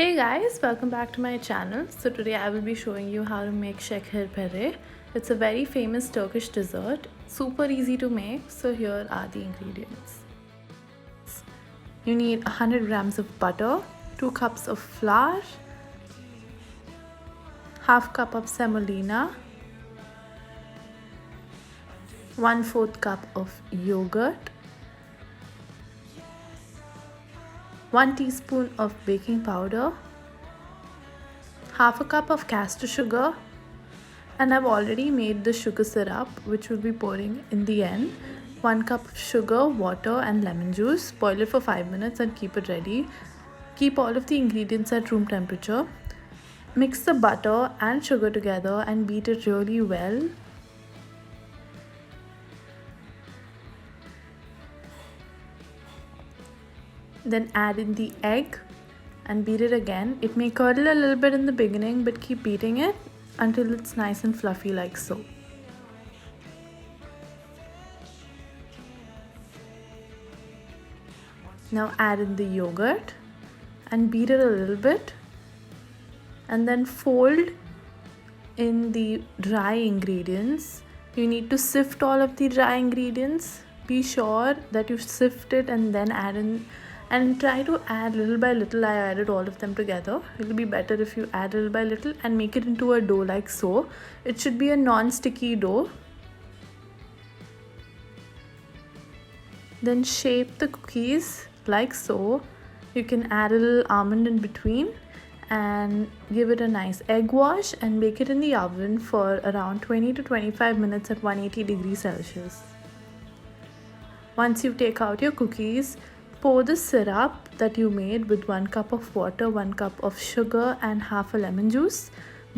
Hey guys, welcome back to my channel. So today I will be showing you how to make Şekerpare. It's a very famous Turkish dessert, super easy to make. So here are the ingredients. You need 100 grams of butter, 2 cups of flour, half cup of semolina, 1/4 cup of yogurt, 1 teaspoon of baking powder, half a cup of caster sugar, and I've already made the sugar syrup which we'll be pouring in the end. 1 cup of sugar, water and lemon juice. Boil it for 5 minutes and keep it ready. Keep all of the ingredients at room temperature. Mix the butter and sugar together and beat it really well. Then add in the egg and beat it again. It may curdle a little bit in the beginning, but keep beating it until it's nice and fluffy like so. Now add in the yogurt and beat it a little bit, and then fold in the dry ingredients. You need to sift all of the dry ingredients. Be sure that you sift it and then add in, and try to add little by little. I added all of them together. It will be better if you add little by little and make it into a dough like so. It should be a non-sticky dough. Then shape the cookies like so. You can add a little almond in between and give it a nice egg wash and bake it in the oven for around 20 to 25 minutes at 180 degrees Celsius. Once you take out your cookies, pour the syrup that you made with 1 cup of water, 1 cup of sugar and half a lemon juice.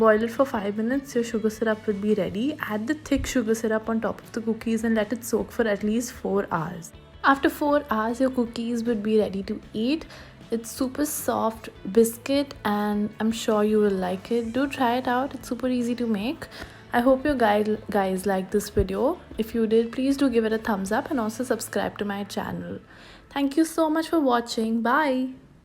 Boil it for 5 minutes. Your sugar syrup will be ready. Add the thick sugar syrup on top of the cookies and let it soak for at least 4 hours. After 4 hours, your cookies would be ready to eat. It's super soft biscuit and I'm sure you will like it. Do try it out. It's super easy to make. I hope you guys liked this video. If you did, please do give it a thumbs up and also subscribe to my channel. Thank you so much for watching. Bye.